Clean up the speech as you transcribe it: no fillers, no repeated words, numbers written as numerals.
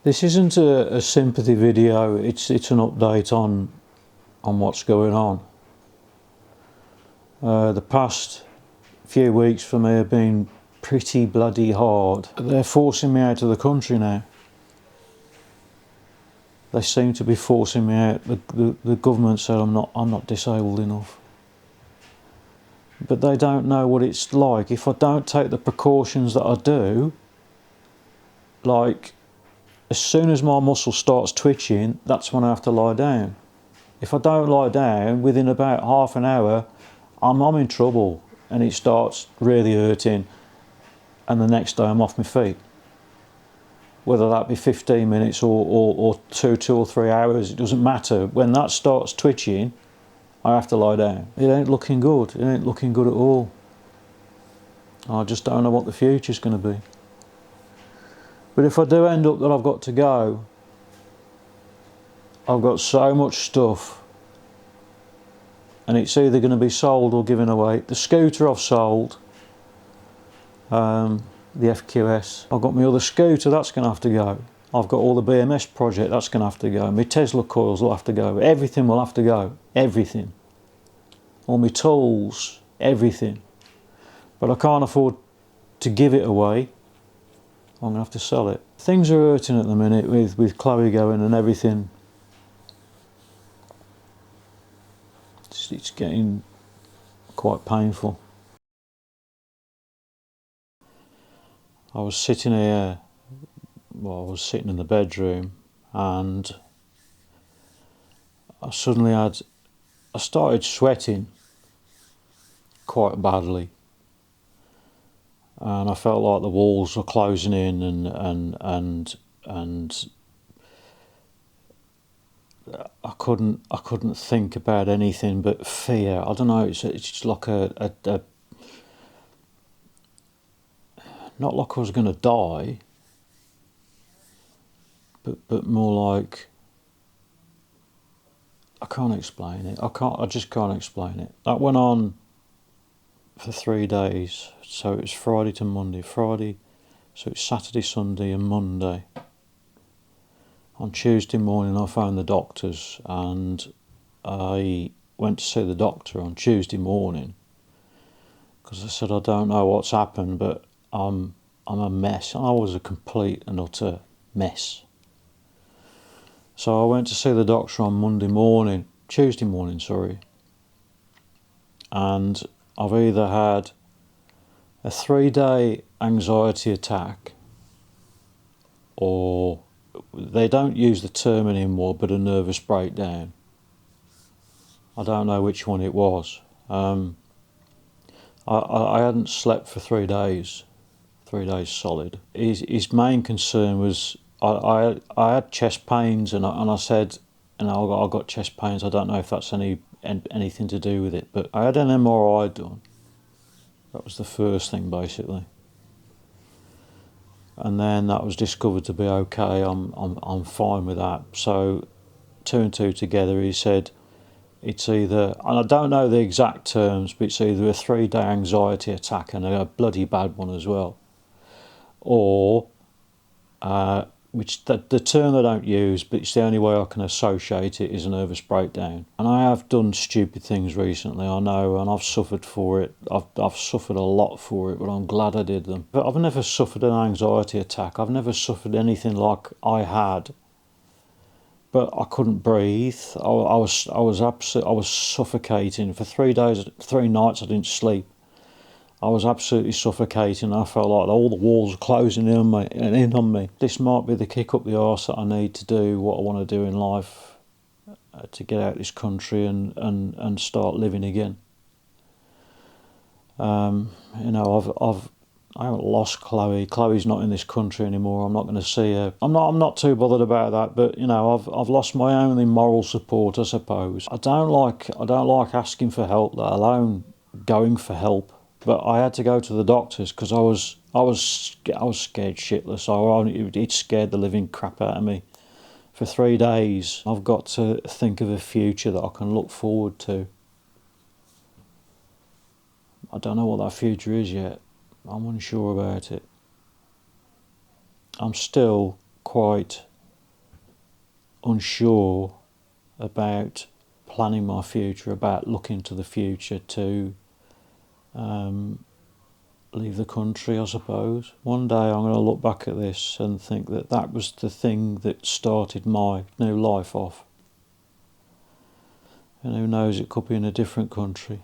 This isn't a sympathy video, it's an update on what's going on. The past few weeks for me have been pretty bloody hard. They're forcing me out of the country now. They seem to be forcing me out. The government said I'm not disabled enough. But they don't know what it's like. If I don't take the precautions that I do, like, as soon as my muscle starts twitching, that's when I have to lie down. If I don't lie down, within about half an hour, I'm in trouble and it starts really hurting, and the next day I'm off my feet. Whether that be 15 minutes or 2 or 3 hours, it doesn't matter. When that starts twitching, I have to lie down. It ain't looking good. It ain't looking good at all. I just don't know what the future's going to be. But if I do end up that I've got to go, I've got so much stuff, and it's either going to be sold or given away. The scooter I've sold, the FQS. I've got my other scooter, that's going to have to go. I've got all the BMS project, that's going to have to go. My Tesla coils will have to go. Everything will have to go. Everything. All my tools, everything. But I can't afford to give it away. I'm going to have to sell it. Things are hurting at the minute with Chloe going and everything. It's getting quite painful. I was sitting here, I was sitting in the bedroom, and I started sweating quite badly. And I felt like the walls were closing in, and I couldn't think about anything but fear. I don't know. It's just like a not like I was going to die, but more like, I can't explain it. I just can't explain it. That went on for 3 days. So it was Friday to Monday. Friday, so it's Saturday, Sunday and Monday. On Tuesday morning I phoned the doctors, and I went to see the doctor on Tuesday morning because I said I don't know what's happened, but I'm a mess. I was a complete and utter mess. So I went to see the doctor on Tuesday morning, and I've either had a 3-day anxiety attack, or they don't use the term anymore, but a nervous breakdown. I don't know which one it was. I hadn't slept for 3 days, 3 days solid. His main concern was I had chest pains, and I said, I got chest pains. I don't know if that's anything to do with it, but I had an MRI done. That was the first thing, basically. And then that was discovered to be okay. I'm fine with that. So 2 and 2 together, he said it's either, and I don't know the exact terms, but it's either a 3-day anxiety attack, and a bloody bad one as well, or which the term they don't use, but it's the only way I can associate it, is a nervous breakdown. And I have done stupid things recently, I know, and I've suffered for it. I've suffered a lot for it, but I'm glad I did them. But I've never suffered an anxiety attack. I've never suffered anything like I had. But I couldn't breathe. I was suffocating for 3 days, 3 nights. I didn't sleep. I was absolutely suffocating. I felt like all the walls were closing in on me. This might be the kick up the arse that I need to do what I want to do in life, to get out of this country and start living again. I haven't lost Chloe. Chloe's not in this country anymore. I'm not going to see her. I'm not too bothered about that. But I've lost my only moral support, I suppose. I don't like asking for help, let alone going for help. But I had to go to the doctors because I was scared shitless. It scared the living crap out of me. For 3 days, I've got to think of a future that I can look forward to. I don't know what that future is yet. I'm unsure about it. I'm still quite unsure about planning my future, about looking to the future to leave the country, I suppose. One day I'm going to look back at this and think that that was the thing that started my new life off. And who knows, it could be in a different country.